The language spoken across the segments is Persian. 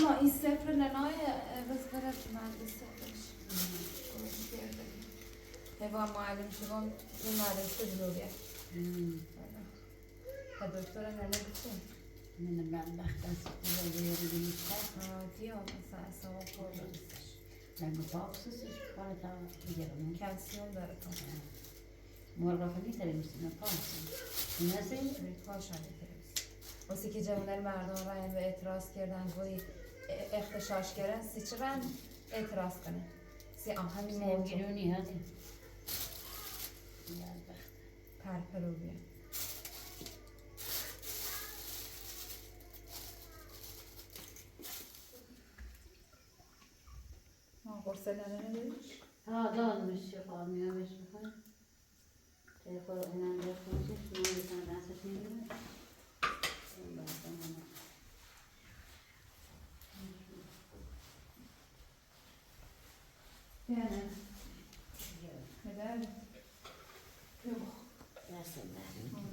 ما این صفر لنای بذکرت مدرسه هوا معلم شدم این مدرسه دلویه تا دکتر ننه بکن من بدبخت است دیگه دیو مثلا سوا پرده لما فاقسش کار تا دیگه کلسیوم داره تا مرغ خونی تلویزیون فاقسش نسی کاشان واسه که جوانان مردم رایم به اعتراض کردن گویی اختشاش کردن سی چرا اعتراض کنه سی همین موضوع گیرونی هستی پرپرو بیا قرصه ننه ندیش؟ داد میشه قامیه بشه بخواه تلفون اینم بخونشش نمیتون دستش نمیدونه بیانه مدر دست داریم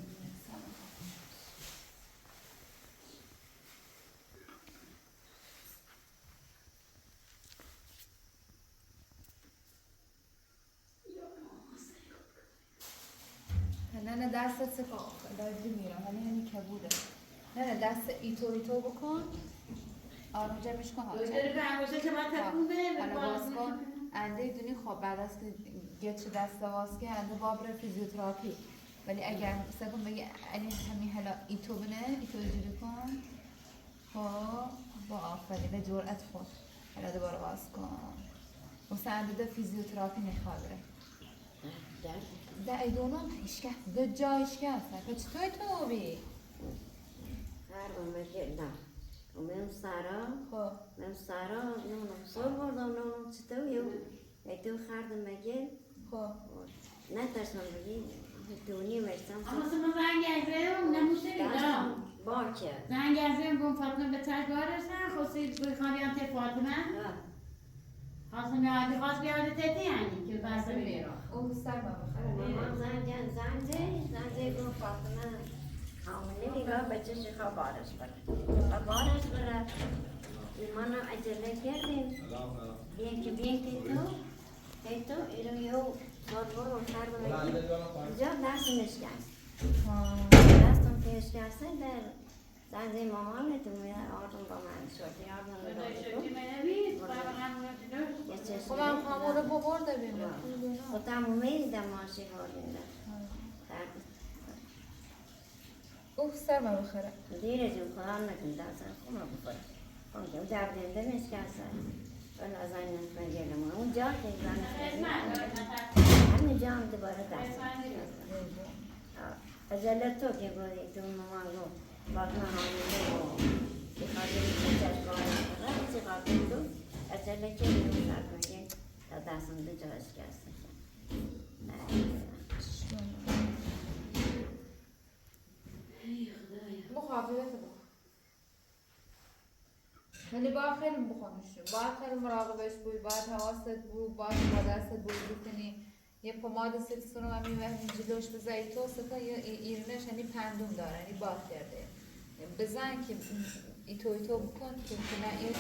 نه دستت سکا داری میرم همین کبوده نه دست ایتو بکن آروم جمعش کن ها حالا باز کن انده دونی خب بعد از که گچ دست باز که انده بابر فیزیوتراپی ولی اگر سکن بگی همین حالا ایتو بنه ایتو جوری کن خب با آفری به جرأت خود حالا دوباره باز کن واسه انده فیزیوتراپی میخواد ده ایدونم اشکه ده جایش که هستن که چطوری تو بی؟ هر اومده نه اومدم سارا خب من سارا نونم سر بردم نونم چطوری ایتو خردم مگه خب نه ترسم بگی دونی میستم اما سما زنگ ازم نموشیدم باشه زنگ ازم گم فاطمه به ترگارشن خواستی بخوام بیام ته فاطمه خواست بیاد تتی یعنی که بس میرم او سر مامان زنگ گم فاطمه حامله دیگه بچه شخا بارش بره ایمانا عجله کردیم بیان که تو ایرو یو برو سر بگی جا دستم اشکست دستم که اشکسته در زنگ مامان تو میره آردم با من شدی آردم خب هم همون رو ببرده بینه خب تمومی دماشی هاریم او سر ما بخره دیره جون خدا نکن دستم خوب رو بخوره اون دردنده مشکسته اون از این نفرگیرم اون جا که زنگ همین جا هم دوباره دستم عجله تو که بودی تو مامان گو باطمه حامیده و که خواهدی چشم بارش کرد چه خواهدی تو عجله که بیرون سر کنگه تا دستم دو جا اشکسته مخافیت بخون ولی باید خیلی بخونش باید خیلی مراقبش بود باید حواست بود باید با دستت بود بکنی یه پماد سیلسون رو هم میوهیم جلوش بزنی تو ستا یه ایرونش یعنی پندوم داره یعنی باد کرده بزن که ایتو بکن که نه این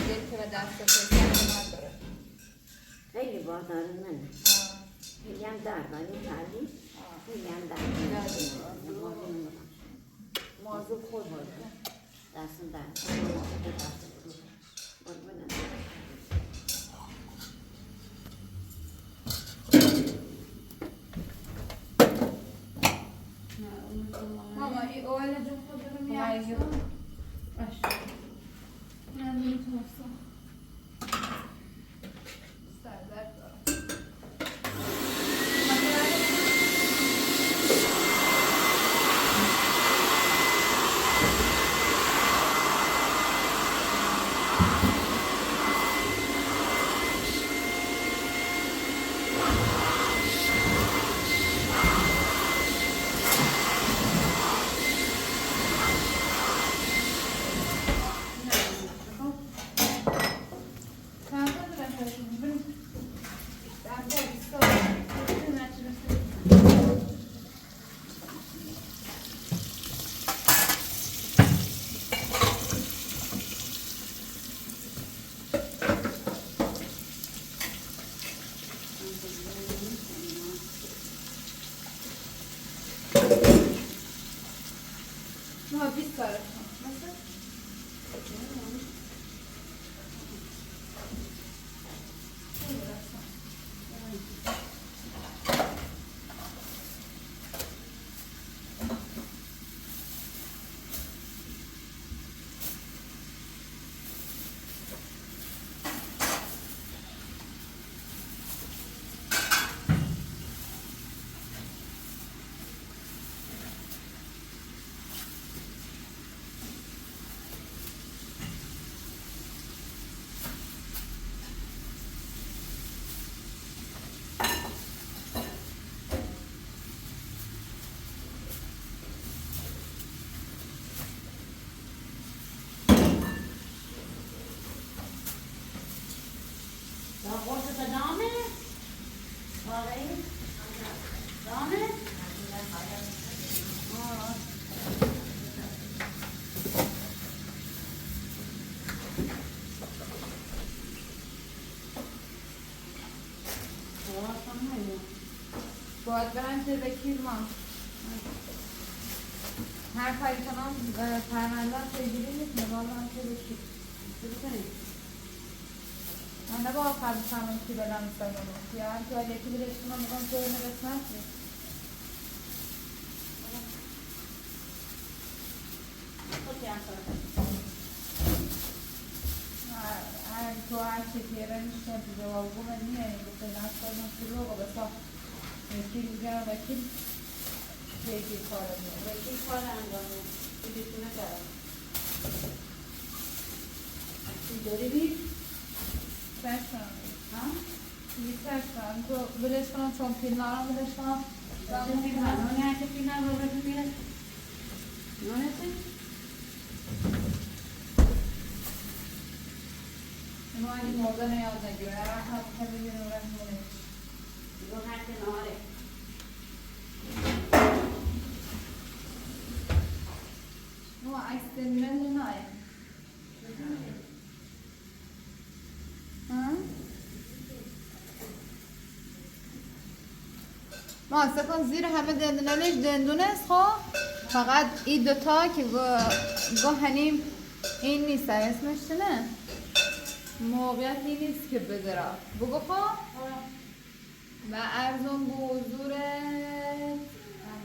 دل که به دست پسر داره خیلی باد داره منه خیلی هم در ولی تعلیم خیلی هم در موضوع خود بود دستم در ماما این اوله جون خود رو میاد باشه من میتونستم سردرد دارم ما 20 کارش مثلا قرص دامه؟ آره دامه؟ باید برم که بکیر ما هر کاری کنم پرمندان پیگیری نیست نگاه برم که بکیر من با آخر بسامن که بدم سرم یا هم که ولی یکی بیرش کنم میگم که اینه بسمت نیست تو هر چی پیره میشه جواب من نیه این بسه نستازم شروع و بسا وکیل بگم وکیل پیگیر کارم نیه وکیل کار انجامه بیتونه کرد داری بید؟ سرشم یه سرشم تو بلش کنم چون پیل نارم بلش کنم چه پیل نارم؟ نه چه پیل نارم رو پیله؟ نه ما این موضوع نیاز نگیره هر وقت هم بگیر نورم مونه رو هر کناره نو عکس دمیرن نایه ما سکن زیر همه دندونش دندونه است خب فقط این دوتا که گاه هنیم این نیست اسمش نه موقعیتی نیست که بدره بگو خب و ارزون به حضور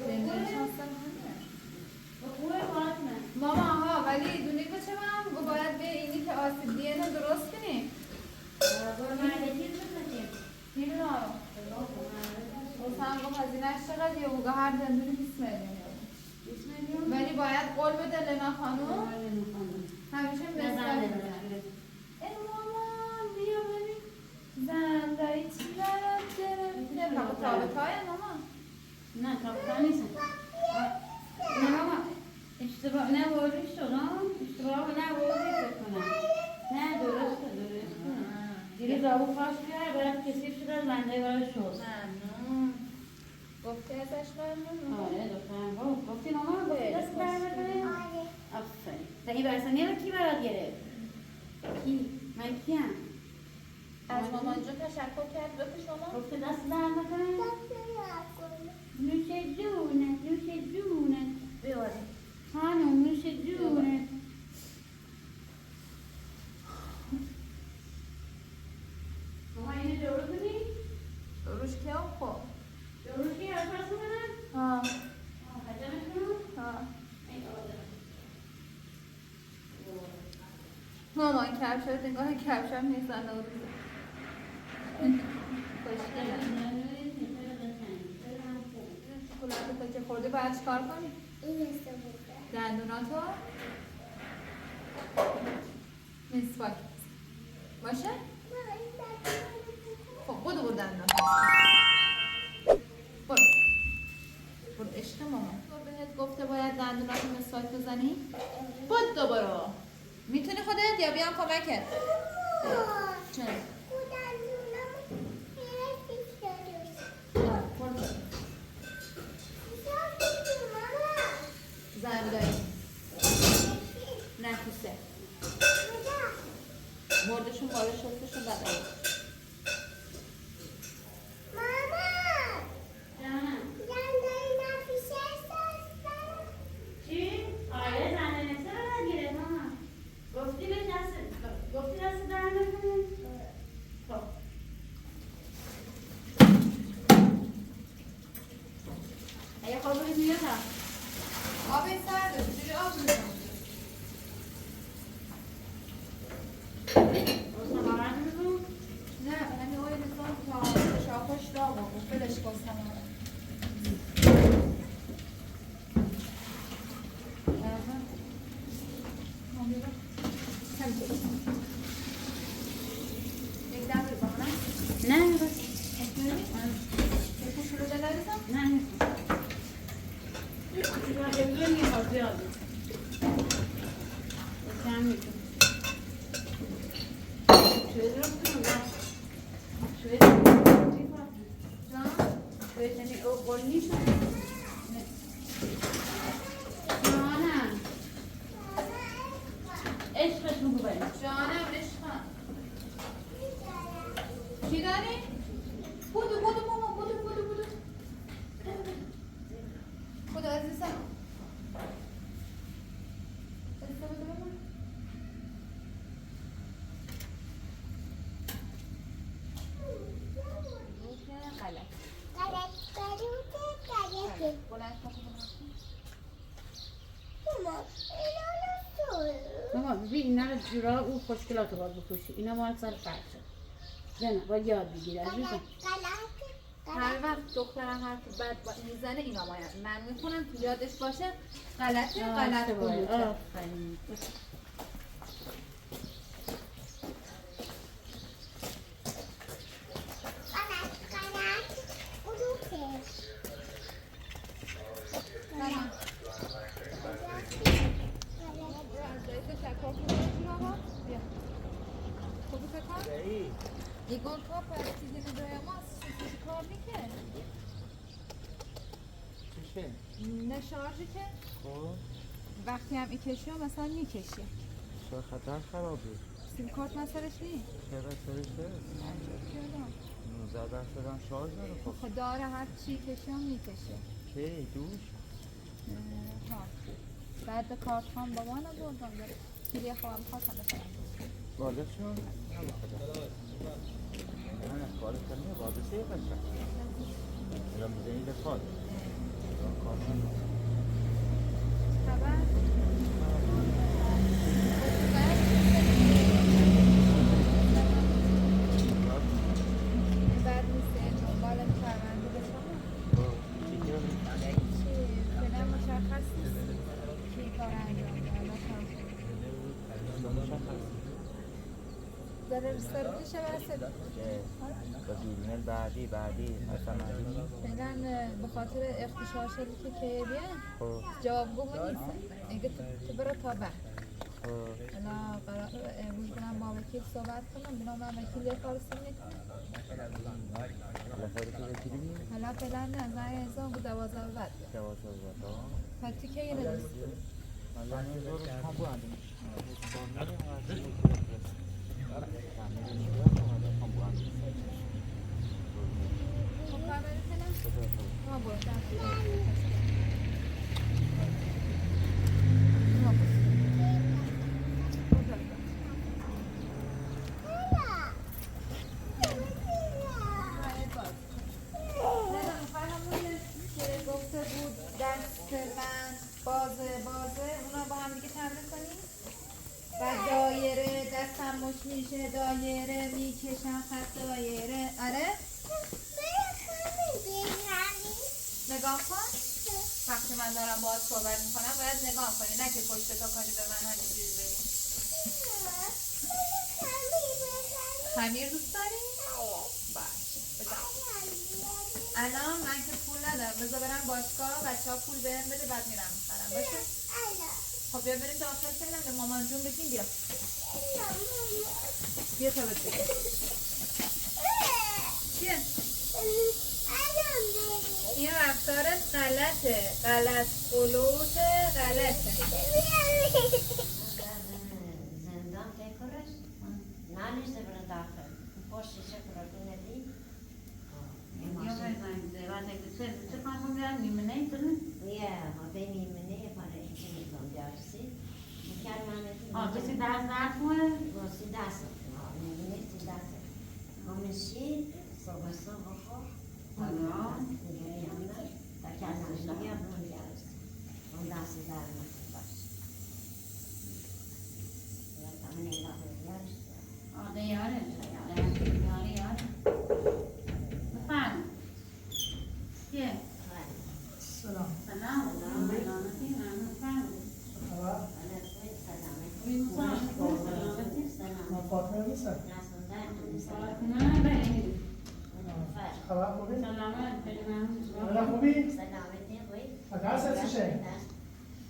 دندونش هستن ماما ها ولی دونی که چه من باید به اینی که آسیب دیانه درست کنی نمیدونم حسن گفت هزینه‌اش چقدر یا بگه هر دندونی 20 میلیون ولی باید قول بده لنا خانوم همیشه مثل ای مامان بیا ببین زندایی چی برات گرفته فقط تابتای مامان نه تابتا نیستن نه ماما اشتباه نه وارد شدم اشتباه نه وارد کنم نه درسته دیگه زابو خواست بیاره برای کسیف شده از لنده برای شست ممنون گفتی ازش ممنون آره دخترم گفتی ماما گفتی دست برای بکنه آفرین دهی برسانیه رو کی برات گرفت؟ کی؟ من کیم؟ از مامان جون تشکر کرد بکش مامان گفته دست در بکنه نوش جونت نوش جونت بیاری خانم نوش جونت ماما اینه جورو کنی؟ روش که هم خب جورو کی هر پس کنم؟ ها خجمش کنم؟ ها این آده مامان کفشت نگاه کفشم نیستن نوروزه خوشگله شکلات که خورده باید چکار کنی؟ دندوناتو مسواک باشه؟ خب برو دندوناتو برو عشق مامان بهت گفته باید دندوناتو مسواک بزنی؟ برو برو میتونی خودت یا بیام کمکت؟ چرا؟ زردایی نفیسه مردشون بالا شستشون بدایی چی؟ آره آب سرده چجوری آب می‌کنی؟ نه همین آقای نظام تا شاپاش داغ و فلش کن نه بس نه عشقش بگو بریم جانم عشقم چی داری؟ بودو ماما بودو بودو عزیزم بودو ماما ماما ببین اینا رو جورا اون خوشگلات رو باید بکشی اینا مال سر فرشه جنه باید یاد بگیره عزیزم هر وقت دخترم حرف بد میزنه اینا باید من میخونم تو یادش باشه غلطه غلط بوده آفرین ایگون کار پرستیدی نداره ماست چیزی کار میکنه چیشه؟ نه شارژی که خب وقتی هم ای کشی هم مثلا میکشی چرا خطر خرابه؟ سیم کارت مسئلش نیست چرا سرشه؟ عجب کردم 19% هم شارژ داره خب خب داره هر چی کشی هم میکشه کی دوش؟ ها بعد کارت هم با من بردم داره کلیه خواهم خواستم بسرم بالش شون؟ نه کار کنیه باید سه قشن الان بزنی به کار کار کنی خبر بعد نیست دنبال پرونده بشم چی؟ فعلا مشخص نیست کی کار انجام داره سرکشه برسه با دوربین بعدی اصلا فعلا به خاطر اختشاشی که بیه خب جوابگو نیست اگه تو برو تا بعد خب حالا قرار امروز کنم با وکیل صحبت کنم بنا من وکیل یه کارسی میکنم حالا خیلی که وکیلی میگه؟ حالا فعلا نه زنگ انسان بود 12 بعد 12 بعد پتی که یه ندست حالا نمیدارم کام بودم خب کار بری فعلا؟ ها برو گفته بود دست من بازه اونا با هم دیگه تمرین کنیم و دایره دستم مش میشه دایره میکشم خط دایره آره نگاه کن وقتی من دارم باهات صحبت میکنم باید نگاه کنی نه که پشت تا کنی به من همینجوری بگی خمیر دوست داری؟ باشه بزن الان من که پول ندارم بذار برم باشگاه بچه ها پول بهم بده بعد میرم میخرم باشه؟ خب بیا بریم داخل فعلا به مامان جون بگیم بیا بیا تا بهت بگم چیه؟ این رفتارت غلطه غلط قلوته غلطه زندان تکرش نانیشته برای داخل پشتی چکرا کنیدی یا بزنید بعد اگه چه کنم بیارم نیمه نیتونه یه ما بینیمونه برای اینکه میتونم درسی میکرد من کسی دست نکنه باسی دست نیمونه سی دست همشی صبح خور دیگه یعنی تا که نشنیه اون درس اون دست سلامتی من فرد خبر؟ حالا توی سلامتی این سلامتی من فاطمه نیستم. نه بله خبر خوبی؟ سلامت خیلی ممنون حالا خوبی؟ سلامتی خوی درس هستیشه؟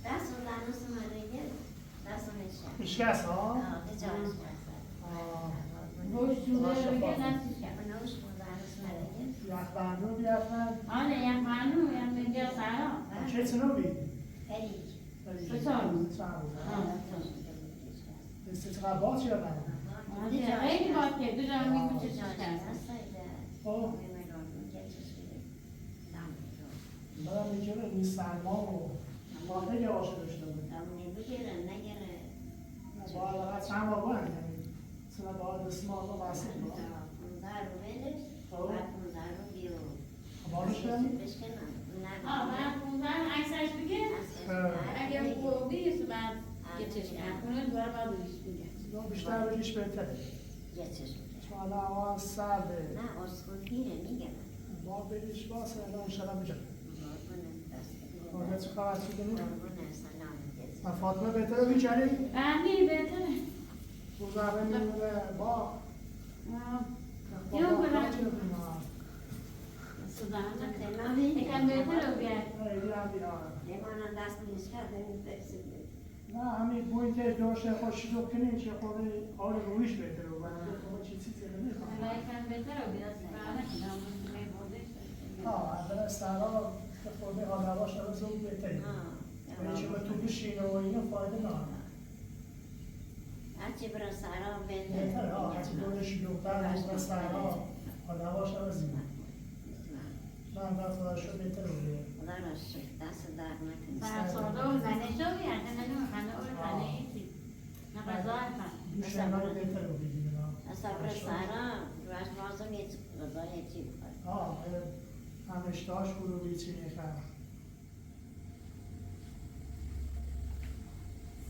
دست اون دانوس مردگی دست اون میشه پیشکست ها؟ جانش روش شده بگه دستش کرد منوش دانوس مردگی یک بندون بیاتن. آره یک معنو یک میگه سلام چه سنوبی؟ هری سه سال بود. چقدر باز شده من؟ خیلی باید که دو جان میگه چه چیز کرد خب منم میگه این سلما و ما خیلی عاشق داشته بود. باید چند بار باید یعنی سنا باید اسما رو بسید بود. خبارش کردی؟ من 15 عکسش بگه اگه خوبی است بعد یه چشم کنه دوباره باید بگیش بگه بیشتر بگیش بهتره. چون الان هوا سرده. با بگیش باسه الان انشالله میجم. چه خبر چی کنی؟ من فاطمه بهتره بیچاری؟ بله بهتره روز اول میمونه با یه کنم یکم بهتر رو بیاد نه همین بوی که دوشه خوشی رو کنیم چه خود حال رویش بهتره و برای چیزی که نمیخوام یکم بهتر رو بیاد اول استعلا که خود آدواش رو زود بهتری چه به تو بشینه و اینو فایده نداره هرچی برای سارا بهتره هرچی دورش دختر و استعلا آدواش رو زیده من در خدا شد بهتره بوده خدا را شکر دست در نکنه سرساده و زنه شو بیاد نه خانه و خانه ایسی نه غذا دوشه من بهتره بوده دیگه اصلا برای سارا روش بازم یه غذای چی بخواد همشتاش بود و بیچی میخواد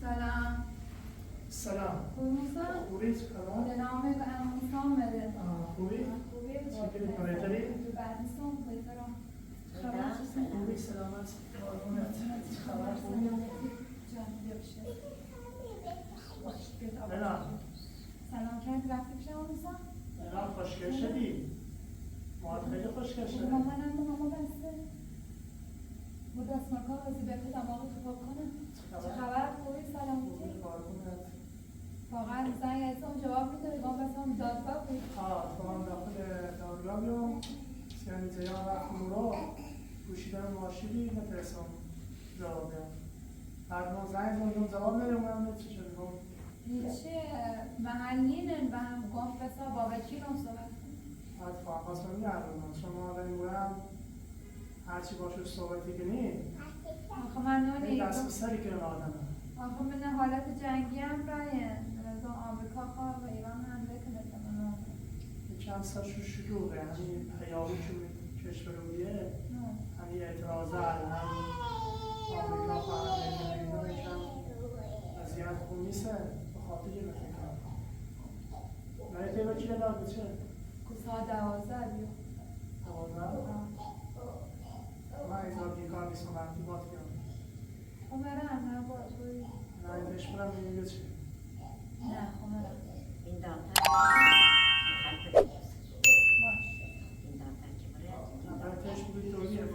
سلام سلام موسا خوبی چه خبر؟ به نام موسا آمده خوبی؟ خوبی چکری بهتری؟ بعدیستان بهترم خوبی سلامت قربونت چه خبر خوبی؟ جان بیاشه بلام سلام کرد رفتی پیش موسا بلام خوشگل شدی ماد خیلی خوشگل شدی مامانم ماما بسته بود دست مکان وزی بهت دماغ تو پاک کنم چه خبر خوبی سلامتی قربونت واقعا زنگ ازم جواب میده بگم بس هم دادگاه بود تو هم داخل دادگاه بیام یعنی زیان وقت نورا گوشیدن ماشینی نترسم جواب بیام هر نوع زنگ زندم جواب نمیدونم چی شده گم هیچی محلینن و هم گم بسا با وکیل هم صحبت کنم بعد فاقاس من میگردم شما آدمی بودم هرچی باشه صحبتی کنی آخه من نونی دست سری کنن آدم آخه من حالت جنگی هم رایم از آمریکا خواه و ایران هم بکنه من چند سالش شلوغه همین پیامی که کشورویه همین اعتراضه هم آمریکا خواهد اینا یکم وضعیت خوب نیسته به خاطر یه بفکر کنم نه پیدا چیه دار بچه؟ کسا 12 بیو 12 من ایزار بیکار نیستم وقتی بات بیام خمرم نه با توی نه ایتش برم میگه چی؟ نه خمرم این دامتر باش این دامتر که برای اول تش بودی توییه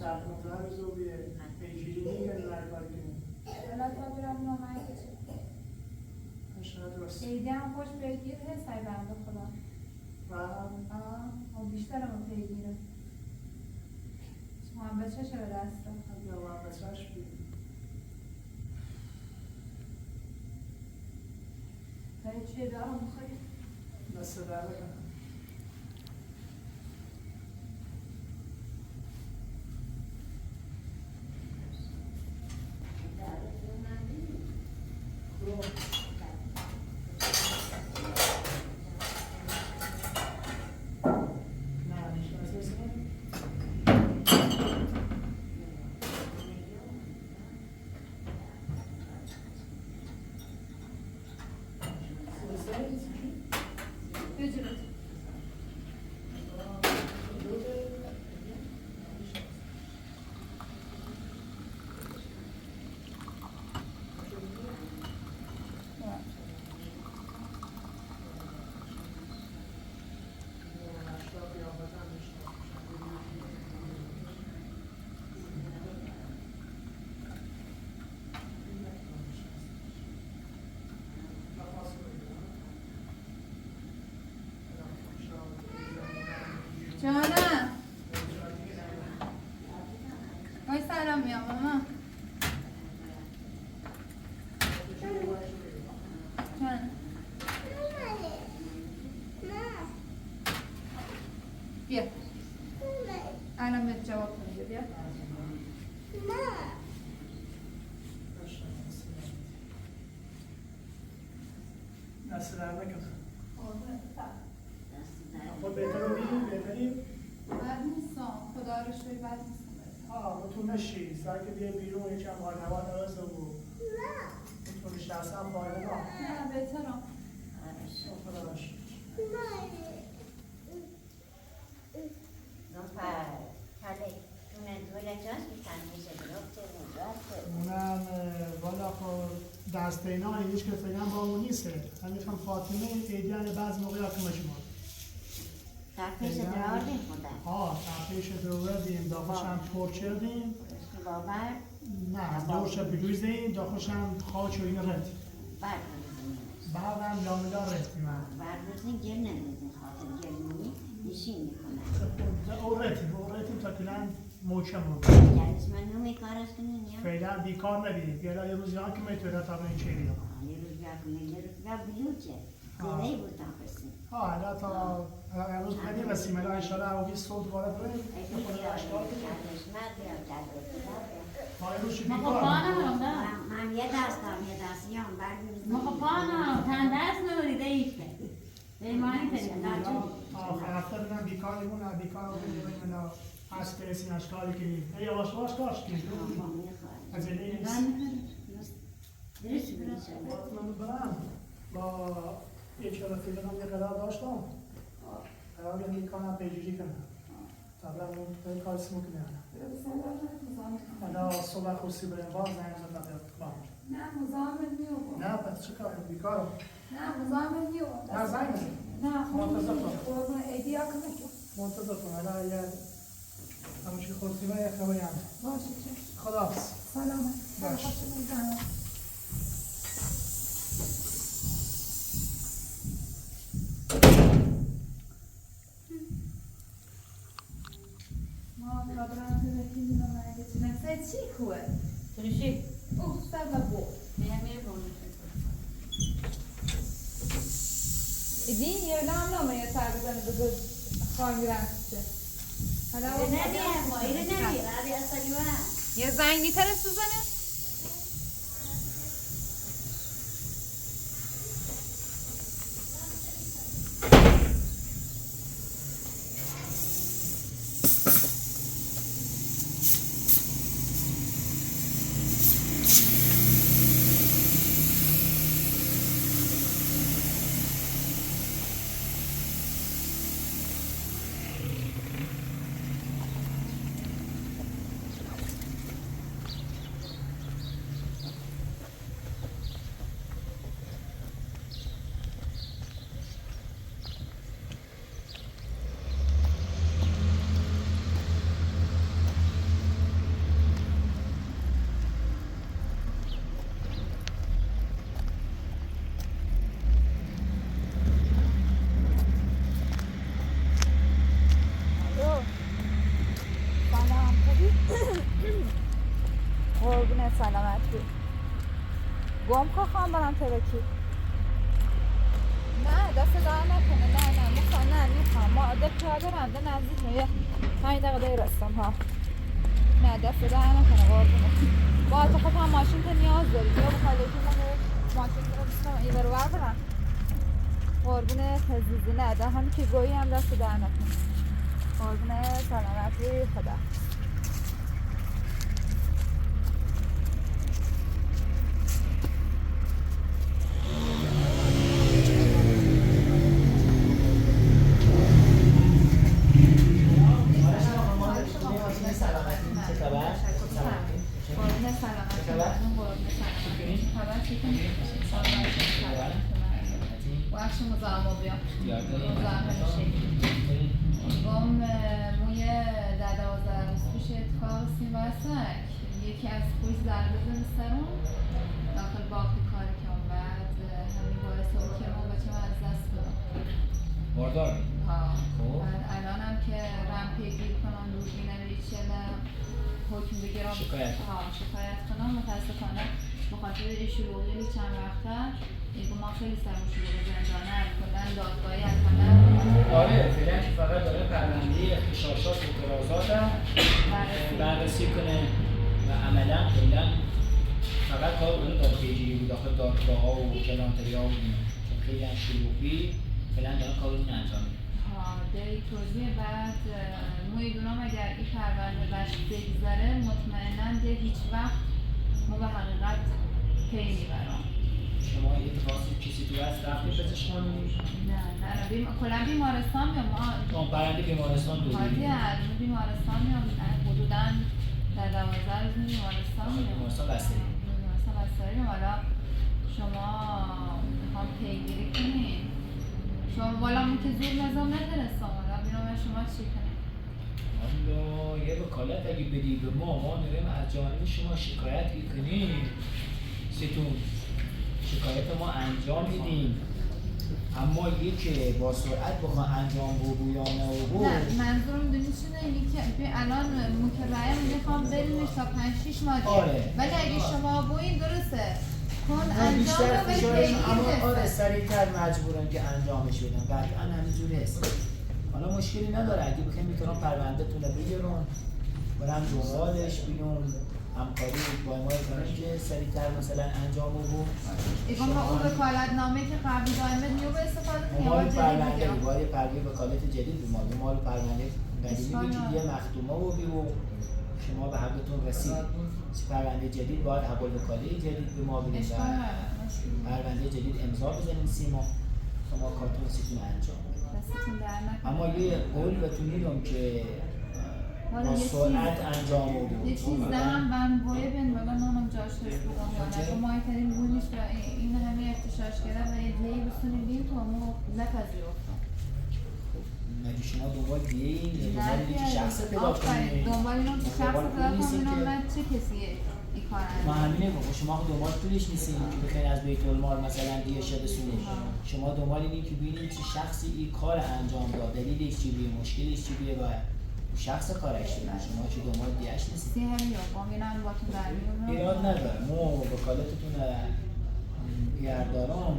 در مطلب زوبیه پیشیری نیگه نرای کاری کنیم حالا تا برم نامه کشید اشاره درست ایده هم خوش پیگیر هست های بنده خدا و بیشتر هم پیگیره محبت چشه به دستم یا محبتش بید هایی چیه دارم میخوایی؟ دست در بکنم بجرد میام ماما چند بیا الان بهت جواب میده بیا دست در نکنه. دست در اما بهتره بیریم بهتریم. بد نیستم خدا رو شکر بد نیستم تو نشی سر که بیای بیرون یکم حال هوا درسته و میتونیش دست هم فایده نه بهترم خدا را شکر. نفر کلی تونه دوله جاست که تنمیشه گرفته اونجاست اونم والا خب دست اینا هیچ که فعلا با اون نیسته. همیشون فاطمه ایدیان بعض موقعیت کمش ما. تفیش دراردیم خدا تفیش دراردیم داخلش هم پرچردیم باور نه دورش بگویزیم داخلش هم خاچ و این رد بعد هم لاملا رد میمن بردوزین گل نمیزین خاطر گلمونی نشین میکنه او ردیم تا کلن محکم رو جلیس من نومی کارش کنین یا؟ فعلا بیکار نبید بیالا یه روزی ها که میتونه تا به این چیری یه روز بیا کنه یه روز بیا بلوچه زیره بود تا خسیم حالا تا امروز بدی رسیم الان انشاءالله اوگی صوت وارد بریم ایدی بیا کردشمت بیا ما یه روز ما خب بیکار پانم ده من یه دستم یه دستیام بردوزین ما خب پانم تن دست نوریده ایفته بیمانی تریم در چون آخر هفته بودم بیکاریمون بیکار بودیم اینا هست برسیم اشکالی کنیم یواش یواش کاش کنیم از این نیست درست برسه من برم با یک رفیقم یه قرار داشتم قرار یه میکنم پیجوری کنم طبعا اون کار اسمو کنم حالا صبح خوصی بریم باز زنگ زدم با نه مزاحمت میام نه پس چه کاری بیکارم نه مزاحمت میام نه زنگ بزن نه منتظر کن قربون ایدیا کنم منتظر کن حالا یه همون چی خوصی و یه خبری هم باشه چه خداحافظ سلامت باش. ما رابران تلفیزیون رو مگه چی نکسه چی خوه؟ ترشی اوه سبب بو بیا میرونی ایدی یه لام لامه یه سر بزنه بگو خواهی رفته حالا نبیه مایره نبیه رابی اصلی و یه زنگ نیترست بزنه؟ قربونت سلامتی گم خواهم برم ترکی نه دست دار نکنه نه میخوام ما عادت پیاده رنده نزدیک میگه 5 دقیقه رستم ها نه دست دار نکنه قربونت با تو خب هم ماشین تو نیاز داری یا بخواهی که من ماشین تو رو بستم ایده رو بر برم قربونت عزیزی نه ده همین که گویی هم دست دار نکنه قربونت سلامتی خدا وقتی مزاحم بیام مزاحم نشی گم موی در 12 روز پیش اتفاق سیمبرسک یکی از کویز ضربه زمسترون داخل باقی کار که بعد همین باعث بود که ما بچه از دست بدم باردار ها خب. بعد الان هم که رم پیگیر کنن دوربین ریچل حکم بگیرم شکایت کنم متاسفانه بخاطر شلوغی چند وقته دیگه ما خیلی سرم شلوغ زندانه کلن دادگاهی از همه آره فعلا که فقط داره پرونده اختشاشات و اعتراضات هم بررسی کنه و عملا کلا فقط کار اون داد پیگیری بود داخل دادگاه ها و کلانتری ها و اینا چون خیلی هم شلوغی فعلا دارن کار اون انجام میدن. داری توضیح بعد مویدونام اگر این پرونده بهش بگذره مطمئناً دیگه هیچ وقت ما به حقیقت پی میبرم. شما یه اتفاقی کسی تو هست رفتید پزشکان نه کلا بیمارستان میام ما پرونده بیمارستان دو حاضی از بیمارستان میام حدوداً در 12 روز بیمارستان میام بیمارستان بستری بیمارستان بستری حالا شما میخوام پیگیری کنین شما والا من که زور نظام ندرستم حالا بیرام شما چی کنیم؟ والا یه وکالت اگه بدی به ما داریم از جانب شما شکایت کنیم ستون شکایت ما انجام میدیم اما یکی با سرعت بخواه انجام بگو یا نبگو نه منظورم دونی چونه اینی که الان مکررم میخوام برینش تا 5-6 ماه آره. ولی اگه شما بوین درسته کن انجام رو ولی پیگیر اما آره هست سریعتر مجبورن که انجامش بدن قطعا همینجوری هست حالا مشکلی نداره اگه بخوایم میتونم پرونده تونه بگیرون برم دنبالش بیرون همکاری با ما کنیم که سریعتر مثلا انجام بگو ایگون با اون وکالت نامه که قبلی دائمه نیو به استفاده کنیم مال یا جدید پرونده بگیرم باید پرونده وکالت جدید به مال پرونده قدیمی که یه مختومه و بیرو شما به حقتون رسید پرونده جدید باید حوال وکاله جدید به ما بدید و پرونده جدید امضا بزنید 3 ماه شما کارتون سیتون انجام دستتون در نکنه اما یه قول بهتون میدم که با سرعت انجام بگو یه چیز دهم من باید بین ولی نانم جاش هست بودم اگه مایی ترین بونیش و این همه اختشاش کرده و یه جایی بسونیم بیم تو همون نپذیرفتم مگه شما دنبال دیگه این یا دنبال اینی که شخص پیدا کنید دنبال اینم که شخص پیدا کنیم من چه کسی این کار ما همینه بگو شما دنبال پولش نیستین که بخواین از بیت المال مثلا دیشه بسونید شما دنبال اینی که ببینید چه شخصی این کار انجام داد دلیلش چی بیه مشکلش چی بیه و شخص کارش داره شما چه دنبال دیش نیستین سی هم یا با میرم با تو در میونم ایراد نداره ما وکالتتون گردارم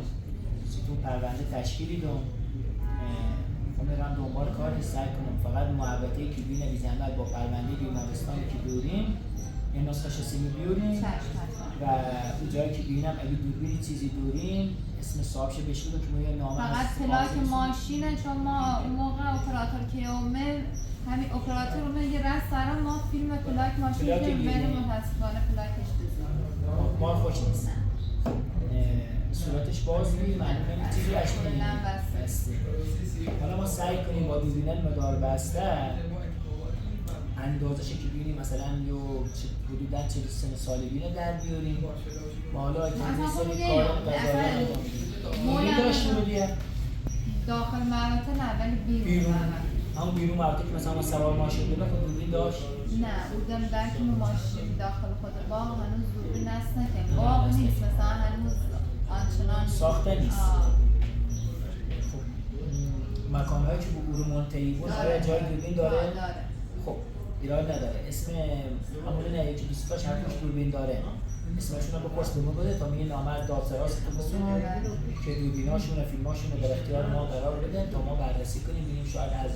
سیتون پرونده تشکیلی دون میرم دنبال کارش سعی کنم فقط محبته که بی نویزنده با پرونده بیمارستانی که دوریم این نسخه شسیمی بیوریم و اون جایی که بینم اگه دوربینی چیزی دوریم اسم صاحبش بشه که ما یه نامه فقط پلاک ماشینه چون ما اون موقع اپراتور که اومد همین اپراتور اومد یه رست سرم ما فیلم پلاک ماشین که بریم متاسفانه پلاکش بزن ما خوش نیست صورتش باز می‌بینیم معلومه چیزی اشتباهی بسته حالا ما سعی کنیم با دوربین مدار بسته اندازش که ببینیم مثلا یه حدوداً 40 سال بینه در بیاریم ما حالا اگه سری کار قضایی رو داشته بودیم داخل مراتع نه ولی بیرون همون بیرون مراتع که مثلا ما سوار ماشین بودیم خود دوربین داشت نه بودم درک ماشین داخل خود باغ هنوز دوربین نصب نکنیم باغ نیست مثلا هنوز آنچنان ساخته نیست مکان‌هایی که بگور منطقی بود آیا جای دوربین داره؟ خب ایراد نداره اسم همون نه یکی دوستاش هر کش دوربین داره اسمشون رو بپرس به ما بده تا میگه نامه از دادسراستون بسونه که دوربیناشون و فیلماشون رو در اختیار ما قرار بدن تا ما بررسی کنیم ببینیم شاید از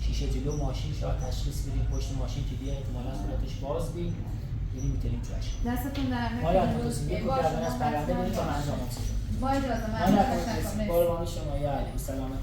شیشه جلو ماشین شاید تشخیص بدیم پشت ماشین که دیگه احتمالاً صورتش باز بی یعنی میتونیم توش دستتون در ما را توصیه می‌کنیم که از پرونده بریم تا انجام بدیم با اجازه من بارو شما یا علی سلامت